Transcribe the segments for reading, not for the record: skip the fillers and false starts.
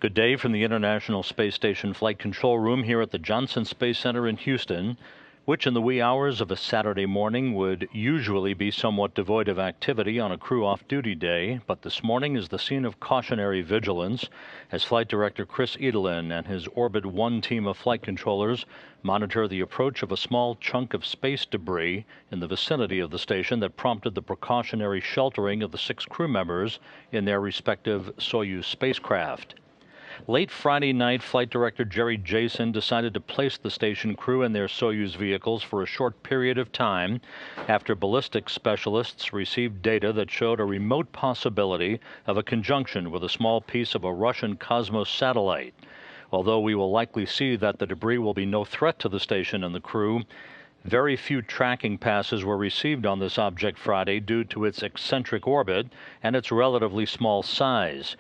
Good day from the International Space Station Flight Control Room here at the Johnson Space Center in Houston, which in the wee hours of a Saturday morning would usually be somewhat devoid of activity on a crew off-duty day, but this morning is the scene of cautionary vigilance as Flight Director Chris Edelin and his Orbit 1 team of flight controllers monitor the approach of a small chunk of space debris in the vicinity of the station that prompted the precautionary sheltering of the 6 crew members in their respective Soyuz spacecraft. Late Friday night, Flight Director Jerry Jason decided to place the station crew in their Soyuz vehicles for a short period of time after ballistics specialists received data that showed a remote possibility of a conjunction with a small piece of a Russian Cosmos satellite. Although we will likely see that the debris will be no threat to the station and the crew, very few tracking passes were received on this object Friday due to its eccentric orbit and its relatively small size.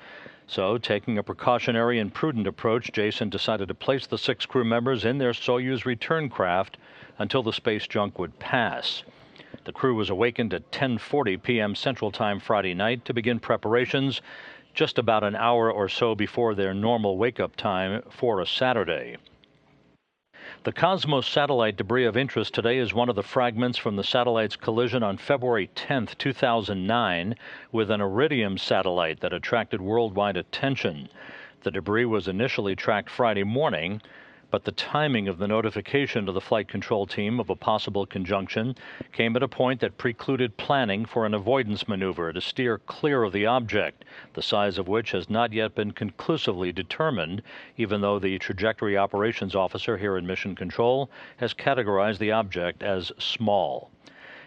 So, taking a precautionary and prudent approach, Jason decided to place the 6 crew members in their Soyuz return craft until the space junk would pass. The crew was awakened at 10:40 p.m. Central Time Friday night to begin preparations just about an hour or so before their normal wake-up time for a Saturday. The Cosmos satellite debris of interest today is one of the fragments from the satellite's collision on February 10, 2009, with an Iridium satellite that attracted worldwide attention. The debris was initially tracked Friday morning, but the timing of the notification to the flight control team of a possible conjunction came at a point that precluded planning for an avoidance maneuver to steer clear of the object, the size of which has not yet been conclusively determined, even though the trajectory operations officer here in Mission Control has categorized the object as small.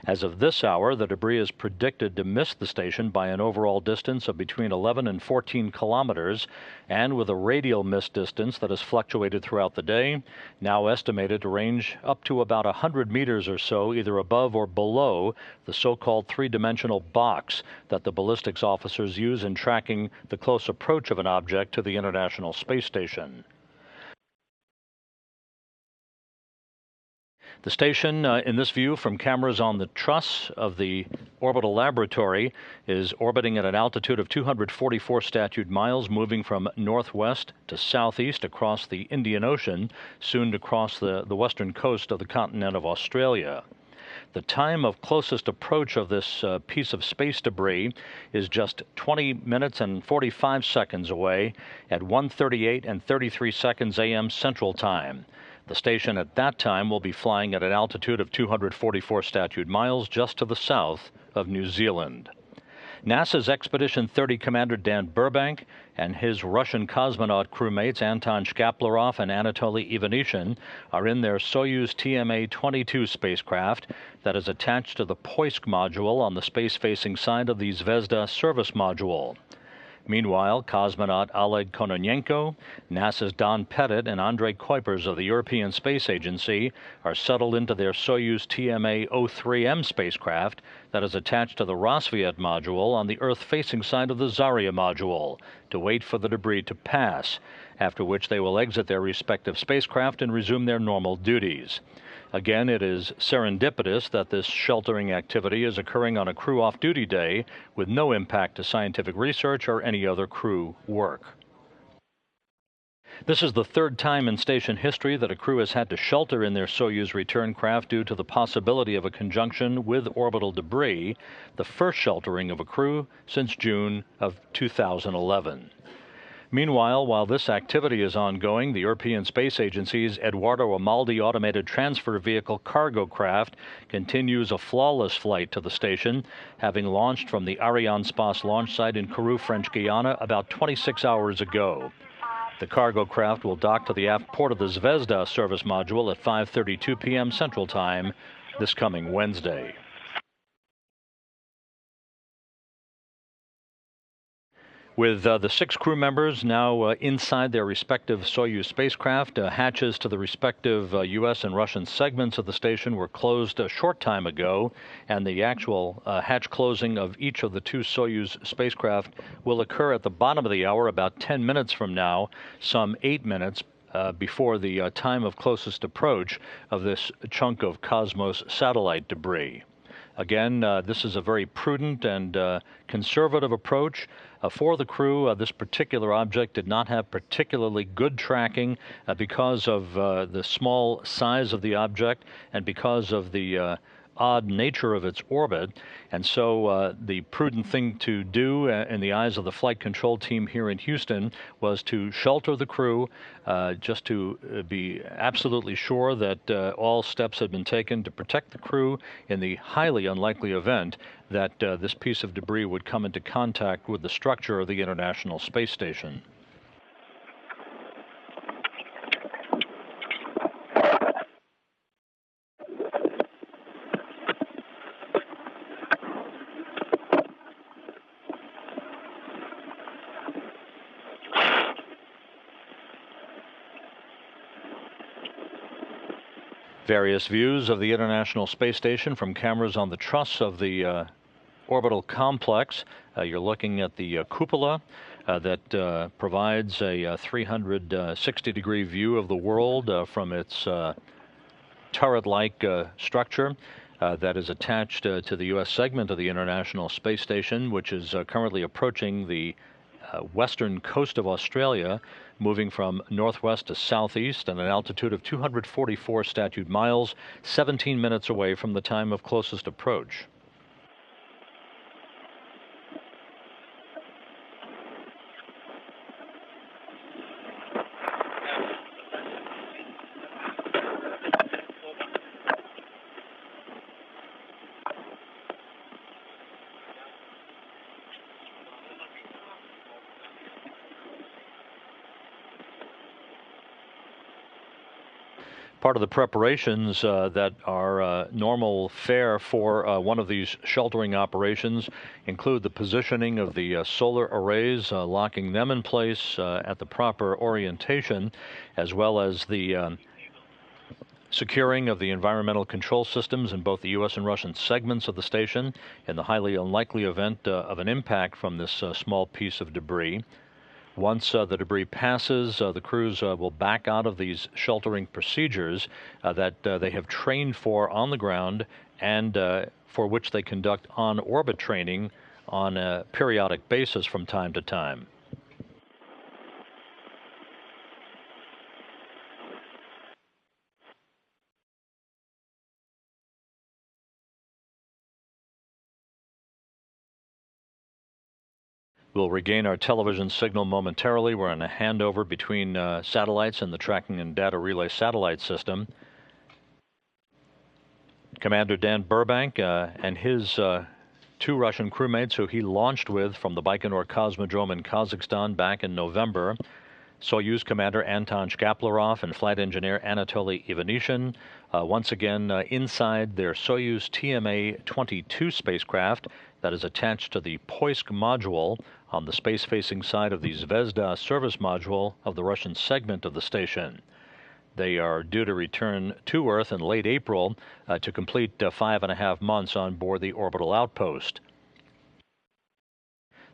As of this hour, the debris is predicted to miss the station by an overall distance of between 11 and 14 kilometers, and with a radial miss distance that has fluctuated throughout the day, now estimated to range up to about 100 meters or so, either above or below the so-called three-dimensional box that the ballistics officers use in tracking the close approach of an object to the International Space Station. The station, in this view from cameras on the truss of the orbital laboratory, is orbiting at an altitude of 244 statute miles, moving from northwest to southeast across the Indian Ocean, soon to cross the western coast of the continent of Australia. The time of closest approach of this piece of space debris is just 20 minutes and 45 seconds away at 1:38 and 33 seconds a.m. Central Time. The station at that time will be flying at an altitude of 244 statute miles just to the south of New Zealand. NASA's Expedition 30 Commander Dan Burbank and his Russian cosmonaut crewmates Anton Shkaplerov and Anatoly Ivanishin are in their Soyuz TMA-22 spacecraft that is attached to the Poisk module on the space-facing side of the Zvezda service module. Meanwhile, cosmonaut Oleg Kononenko, NASA's Don Pettit, and Kuipers of the European Space Agency are settled into their Soyuz TMA-03M spacecraft that is attached to the Rassvet module on the Earth-facing side of the Zarya module to wait for the debris to pass, after which they will exit their respective spacecraft and resume their normal duties. Again, it is serendipitous that this sheltering activity is occurring on a crew off-duty day with no impact to scientific research or any other crew work. This is the third time in station history that a crew has had to shelter in their Soyuz return craft due to the possibility of a conjunction with orbital debris, the first sheltering of a crew since June of 2011. Meanwhile, while this activity is ongoing, the European Space Agency's Eduardo Amaldi automated transfer vehicle cargo craft continues a flawless flight to the station, having launched from the Arianespace launch site in Kourou, French Guiana, about 26 hours ago. The cargo craft will dock to the aft port of the Zvezda service module at 5:32 p.m. Central Time this coming Wednesday. With the 6 crew members now inside their respective Soyuz spacecraft, hatches to the respective U.S. and Russian segments of the station were closed a short time ago, and the actual hatch closing of each of the 2 Soyuz spacecraft will occur at the bottom of the hour about 10 minutes from now, some 8 minutes before the time of closest approach of this chunk of Cosmos satellite debris. Again, this is a very prudent and conservative approach. For the crew, this particular object did not have particularly good tracking because of the small size of the object and because of the odd nature of its orbit. And so the prudent thing to do in the eyes of the flight control team here in Houston was to shelter the crew, just to be absolutely sure that all steps had been taken to protect the crew in the highly unlikely event that this piece of debris would come into contact with the structure of the International Space Station. Various views of the International Space Station from cameras on the truss of the orbital complex. You're looking at the cupola that provides a 360-degree view of the world from its turret-like structure that is attached to the U.S. segment of the International Space Station, which is currently approaching the western coast of Australia, moving from northwest to southeast at an altitude of 244 statute miles, 17 minutes away from the time of closest approach. Part of the preparations that are normal fare for one of these sheltering operations include the positioning of the solar arrays, locking them in place at the proper orientation, as well as the securing of the environmental control systems in both the U.S. and Russian segments of the station in the highly unlikely event of an impact from this small piece of debris. Once the debris passes, the crews will back out of these sheltering procedures that they have trained for on the ground and for which they conduct on-orbit training on a periodic basis from time to time. We'll regain our television signal momentarily. We're in a handover between satellites and the tracking and data relay satellite system. Commander Dan Burbank and his two Russian crewmates who he launched with from the Baikonur Cosmodrome in Kazakhstan back in November, Soyuz Commander Anton Shkaplerov and Flight Engineer Anatoly Ivanishin, once again inside their Soyuz TMA-22 spacecraft that is attached to the Poisk module on the space-facing side of the Zvezda service module of the Russian segment of the station. They are due to return to Earth in late April to complete 5.5 months on board the orbital outpost.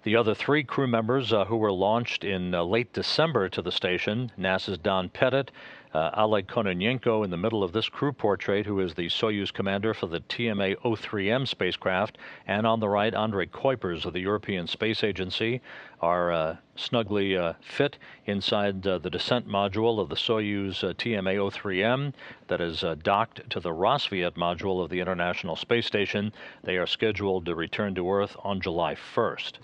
The other three crew members who were launched in late December to the station, NASA's Don Pettit, Oleg Kononenko in the middle of this crew portrait, who is the Soyuz commander for the TMA-03M spacecraft, and on the right, Andrei Kuipers of the European Space Agency, are snugly fit inside the descent module of the Soyuz TMA-03M that is docked to the Rassvet module of the International Space Station. They are scheduled to return to Earth on July 1st.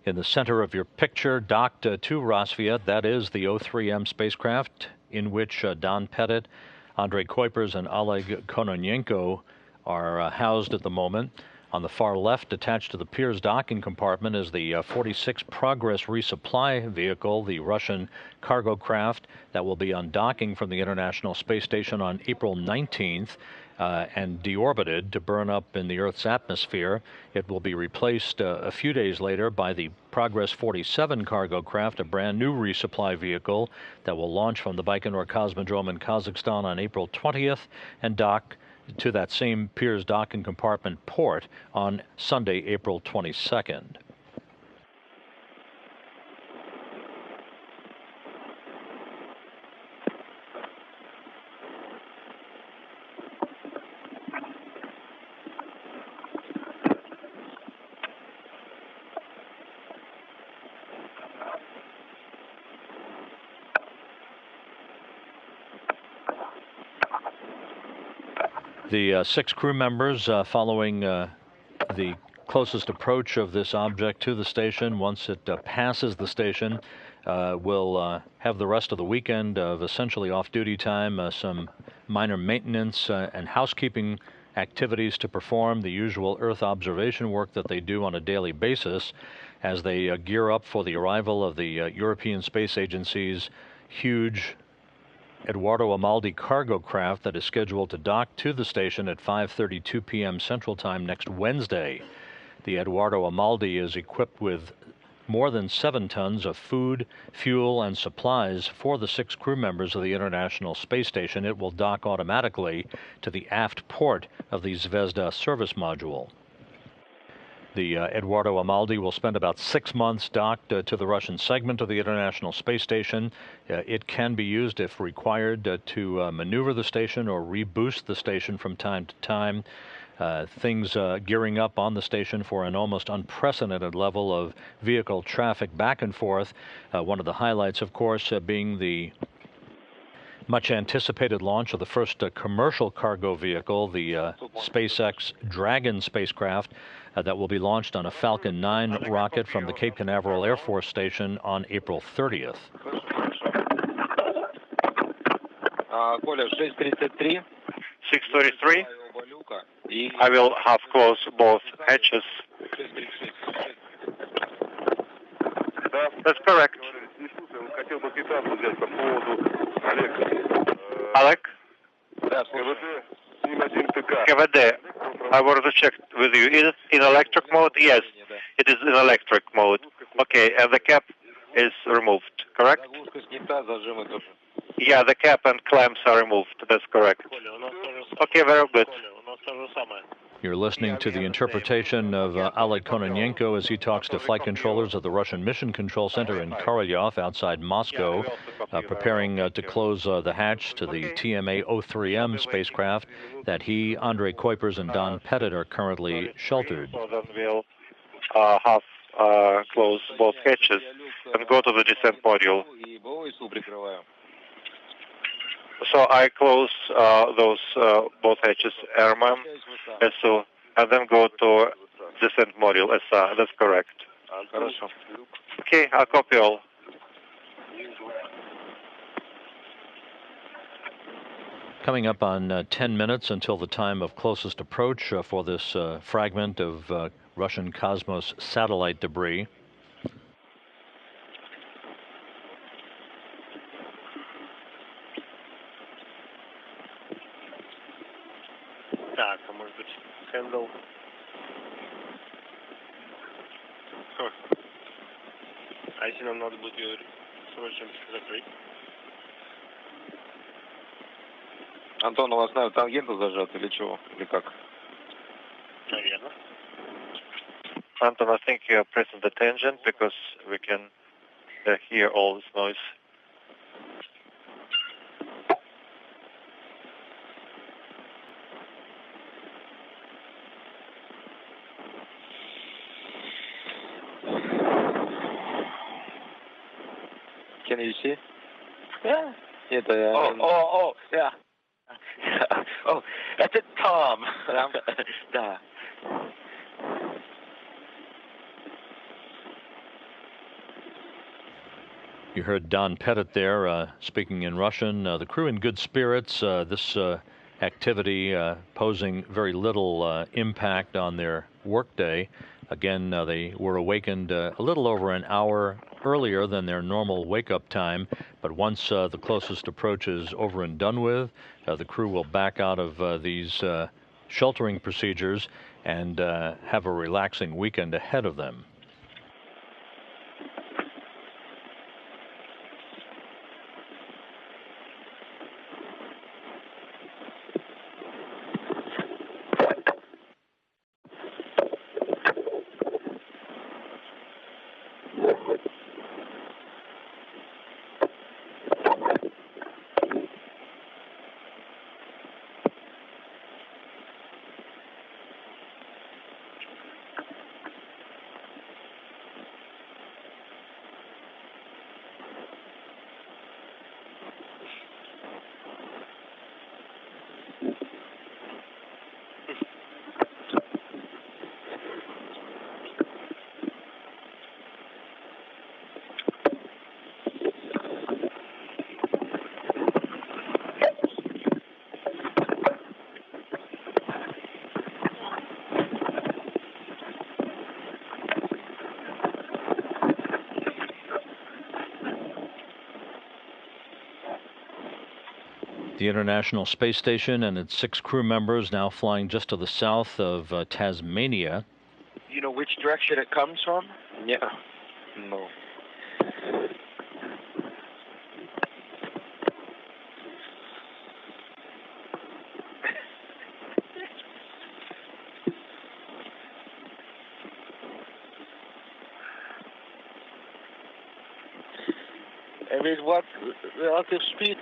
In the center of your picture, docked to Rassvet, that is the 03M spacecraft in which Don Pettit, Andrei Kuipers, and Oleg Kononenko are housed at the moment. On the far left, attached to the Pirs docking compartment, is the 46 Progress resupply vehicle, the Russian cargo craft that will be undocking from the International Space Station on April 19th. And deorbited to burn up in the Earth's atmosphere. It will be replaced a few days later by the Progress 47 cargo craft, a brand new resupply vehicle that will launch from the Baikonur Cosmodrome in Kazakhstan on April 20th and dock to that same Pirs docking compartment port on Sunday, April 22nd. The 6 crew members following the closest approach of this object to the station. Once it passes the station, will have the rest of the weekend of essentially off-duty time, some minor maintenance and housekeeping activities to perform, the usual Earth observation work that they do on a daily basis as they gear up for the arrival of the European Space Agency's huge Eduardo Amaldi cargo craft that is scheduled to dock to the station at 5:32 p.m. Central Time next Wednesday. The Eduardo Amaldi is equipped with more than 7 tons of food, fuel, and supplies for the 6 crew members of the International Space Station. It will dock automatically to the aft port of the Zvezda service module. The Eduardo Amaldi will spend about 6 months docked to the Russian segment of the International Space Station. It can be used, if required, to maneuver the station or reboost the station from time to time. Things gearing up on the station for an almost unprecedented level of vehicle traffic back and forth. One of the highlights, of course, being the much anticipated launch of the first commercial cargo vehicle, the SpaceX Dragon spacecraft, that will be launched on a Falcon 9 rocket from the Cape Canaveral Air Force Station on April 30th. Коля, 6:33. 6:33. I will have close both hatches. That's correct. Oleg? КВД, I wanted to check with you. Is it in electric mode? Yes, it is in electric mode. Okay, and the cap is removed, correct? Yeah, the cap and clamps are removed. That's correct. Okay, very good. You're listening to the interpretation of Oleg Kononenko as he talks to flight controllers of the Russian Mission Control Center in Korolyov outside Moscow, preparing to close the hatch to the TMA-03M spacecraft that he, Andrei Kuipers, and Don Pettit are currently sheltered. So then we'll have close both hatches and go to the descent module. So I close those both hatches, airman, SO, and then go to descent module, SR. That's correct. Okay, I'll copy all. Coming up on 10 minutes until the time of closest approach for this fragment of Russian Cosmos satellite debris. Так, а может быть, handle. А если нам надо будет ее срочно закрыть? Антон, у вас на тангенту зажат или чего? Или как? Наверное. Anton, I think you are pressing the tangent because we can hear all this noise. Can you see? Yeah. Yeah. Oh, that's it, Tom. Да. You heard Don Pettit there speaking in Russian. The crew in good spirits. This activity posing very little impact on their workday. Again, they were awakened a little over an hour earlier than their normal wake-up time, but once the closest approach is over and done with, the crew will back out of these sheltering procedures and have a relaxing weekend ahead of them. The International Space Station and its 6 crew members now flying just to the south of Tasmania. You know which direction it comes from? Yeah. No. I mean, what relative speed?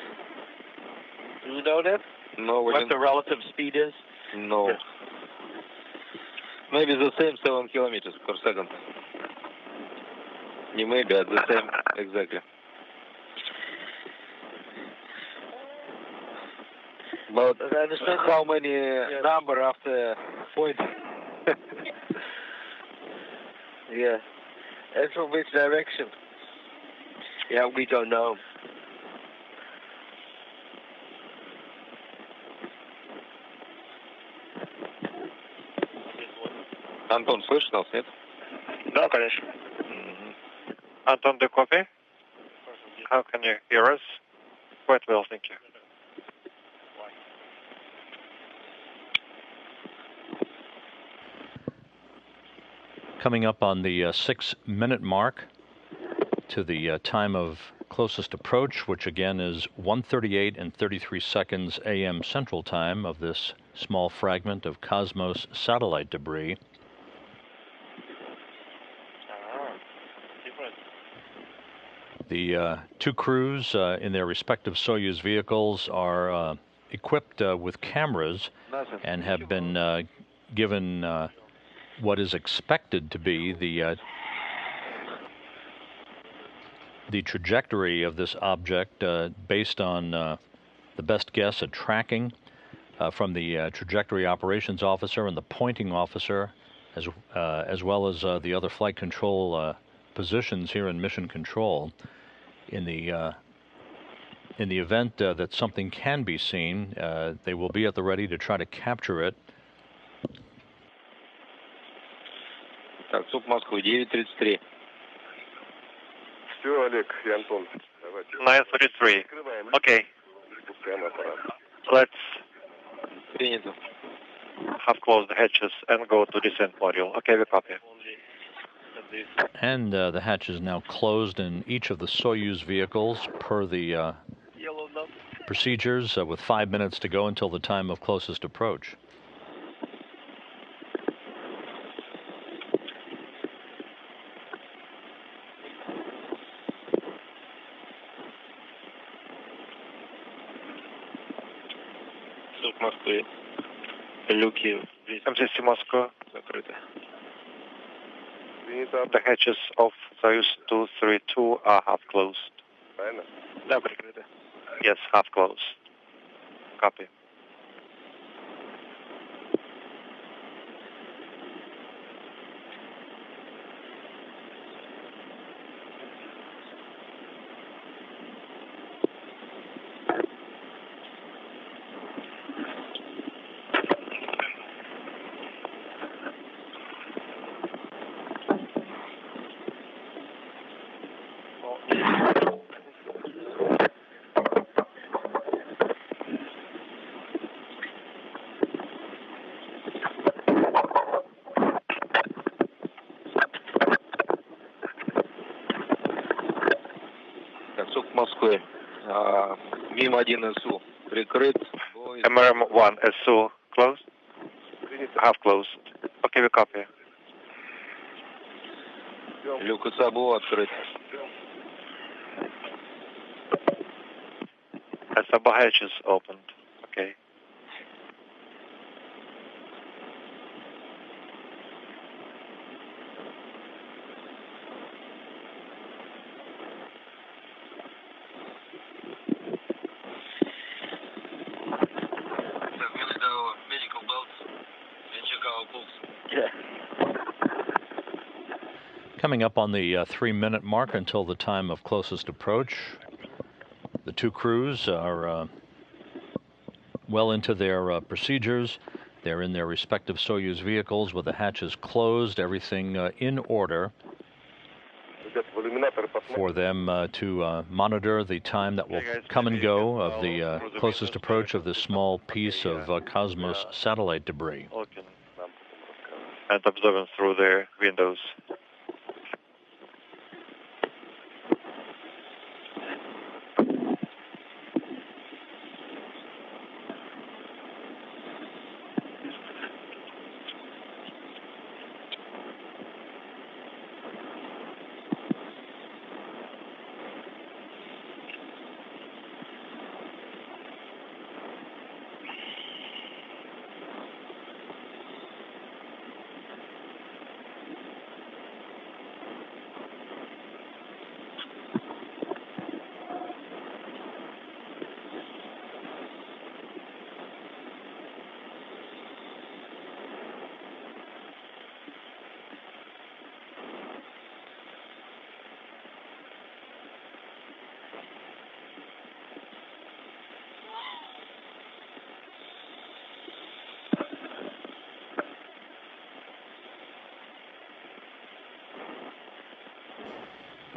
Do you know that? No, we What didn't. the relative speed is? No. Maybe the same 7 kilometers per second. You maybe at the same, exactly. But I understand how many number after point? Yeah. And from which direction? Yeah, we don't know. Anton, слышишь нас, нет? Да, конечно. Anton, do you copy? How can you hear us? Quite well, thank you. Coming up on the 6-minute mark to the time of closest approach, which again is 1:38 and 33 seconds a.m. Central Time of this small fragment of Cosmos satellite debris. The 2 crews in their respective Soyuz vehicles are equipped with cameras and have been given what is expected to be the trajectory of this object based on the best guess at tracking from the trajectory operations officer and the pointing officer, as well as the other flight control positions here in mission control. In the event that something can be seen, they will be at the ready to try to capture it. Так, СУП Москвы, 9:33. Все, Олег и Антон. 9:33. Okay. Let's Принято. have closed the hatches and go to descent module. Okay, we copy. And the hatch is now closed in each of the Soyuz vehicles per the procedures, with 5 minutes to go until the time of closest approach. СУП Москвы. Люки. MCC Moscow. Закрыты. The hatches of Soyuz 232 are half closed. Правильно? Да, прикрыты. Yes, half closed. Copy. Москвы. МИМ-1 СУ прикрыт. MRM-1 SU closed? Half closed. Okay, we copy. Люк САБУ открыт. SABO hatches opened. Okay. Coming up on the 3-minute mark until the time of closest approach. The 2 crews are well into their procedures. They're in their respective Soyuz vehicles with the hatches closed, everything in order. for them to monitor the time that will come and go of the closest approach of this small piece of Cosmos satellite debris. And observing through their windows.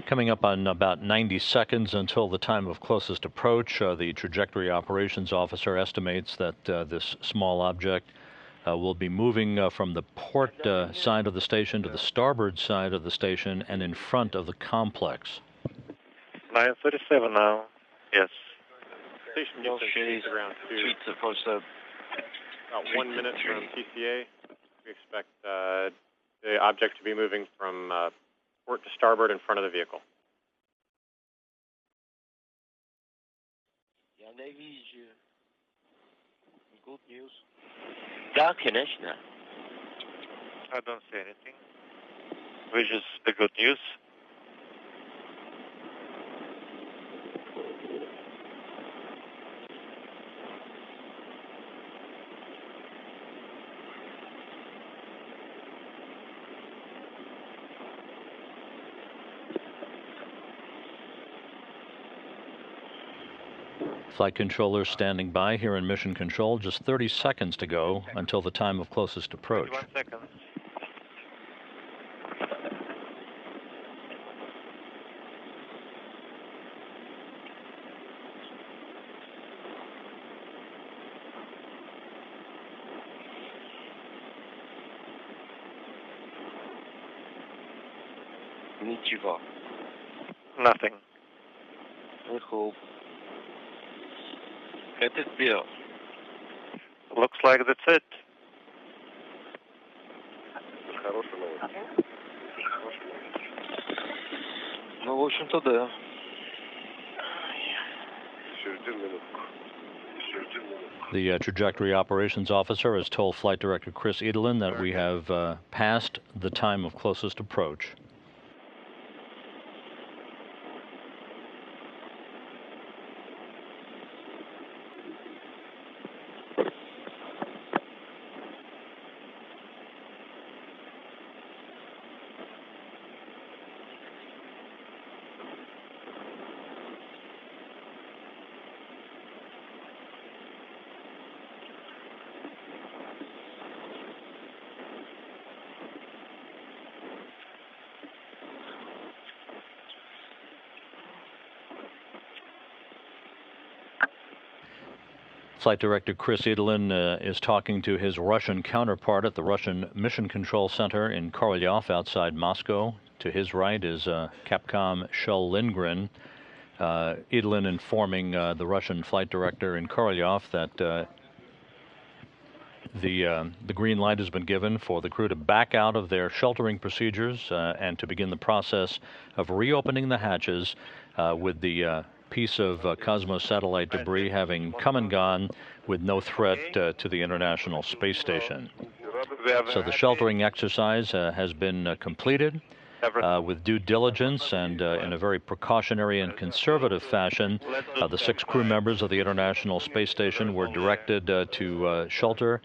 Coming up on about 90 seconds until the time of closest approach, the trajectory operations officer estimates that this small object will be moving from the port side of the station to the starboard side of the station and in front of the complex. 9:37 now. Yes. Station Houston, ground 2. About 1 minute from PCA. We expect the object to be moving from port to starboard in front of the vehicle. Good news. Да, конечно. I don't see anything. Which is the good news. Flight controllers standing by here in mission control. Just 30 seconds to go until the time of closest approach. 1 second. Ничего. Nothing. I hope. Это все. Looks like that's it. Ну, в общем-то, да. The trajectory operations officer has told Flight Director Chris Edelin that we have passed the time of closest approach. Flight Director Chris Edelin is talking to his Russian counterpart at the Russian Mission Control Center in Korolyov outside Moscow. To his right is Capcom Shel Lindgren. Edelin informing the Russian flight director in Korolyov that the green light has been given for the crew to back out of their sheltering procedures and to begin the process of reopening the hatches with the piece of Cosmos satellite debris having come and gone with no threat to the International Space Station. So the sheltering exercise has been completed with due diligence and in a very precautionary and conservative fashion. The 6 crew members of the International Space Station were directed to shelter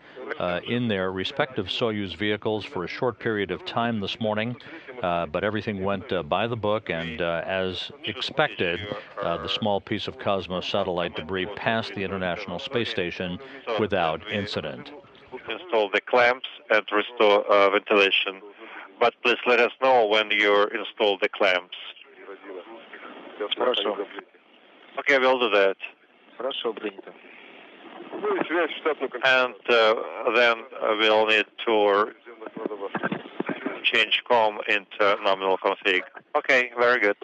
in their respective Soyuz vehicles for a short period of time this morning. But everything went by the book, and as expected, the small piece of Cosmos satellite debris passed the International Space Station without incident. Install the clamps and restore ventilation. But please let us know when you install the clamps. Хорошо. Okay, we'll do that. Хорошо, принято. And then we'll need to change COM into nominal config. Okay, very good.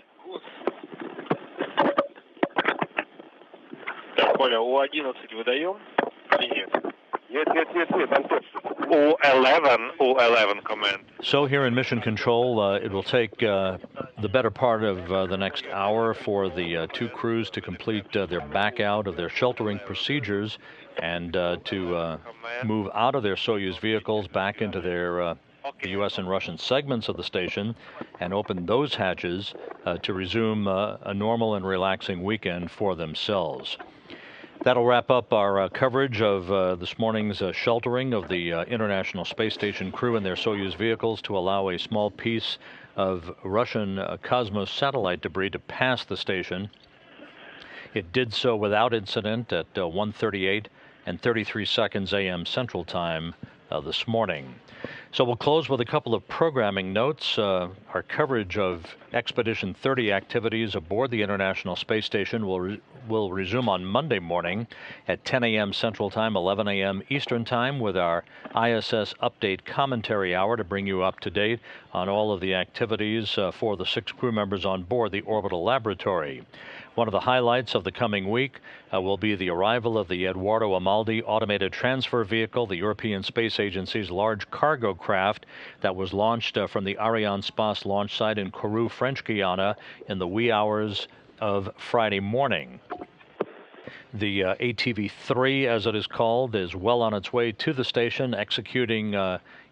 Так, Коля, У-11 выдаем или нет? U11 command. So here in Mission Control, it will take the better part of the next hour for the two crews to complete their back out of their sheltering procedures and to move out of their Soyuz vehicles back into their the U.S. and Russian segments of the station and open those hatches to resume a normal and relaxing weekend for themselves. That'll wrap up our coverage of this morning's sheltering of the International Space Station crew in their Soyuz vehicles to allow a small piece of Russian Cosmos satellite debris to pass the station. It did so without incident at 1:38 and 33 seconds a.m. Central Time this morning. So we'll close with a couple of programming notes. Our coverage of Expedition 30 activities aboard the International Space Station will resume on Monday morning at 10 a.m. Central Time, 11 a.m. Eastern Time, with our ISS Update Commentary Hour to bring you up to date on all of the activities for the 6 crew members on board the Orbital Laboratory. One of the highlights of the coming week will be the arrival of the Eduardo Amaldi Automated Transfer Vehicle, the European Space Agency's large cargo craft that was launched from the Arianespace launch site in Kourou, French Guiana, in the wee hours of Friday morning. The ATV-3, as it is called, is well on its way to the station, executing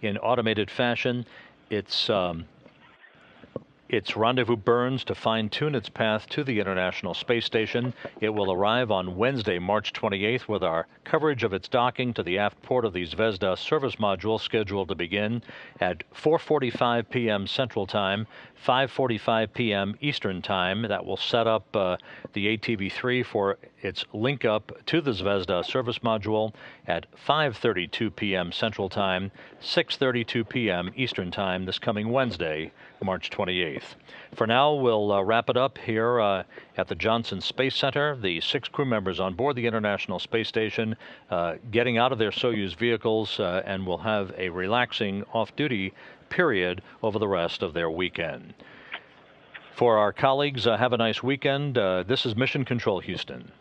in automated fashion its rendezvous burns to fine-tune its path to the International Space Station. It will arrive on Wednesday, March 28th, with our coverage of its docking to the aft port of the Zvezda service module scheduled to begin at 4:45 p.m. Central Time, 5:45 p.m. Eastern Time. That will set up the ATV-3 for its link up to the Zvezda service module at 5:32 p.m. Central Time, 6:32 p.m. Eastern Time this coming Wednesday, March 28th. For now, we'll wrap it up here at the Johnson Space Center. The 6 crew members on board the International Space Station getting out of their Soyuz vehicles and will have a relaxing off-duty period over the rest of their weekend. For our colleagues, have a nice weekend. This is Mission Control, Houston.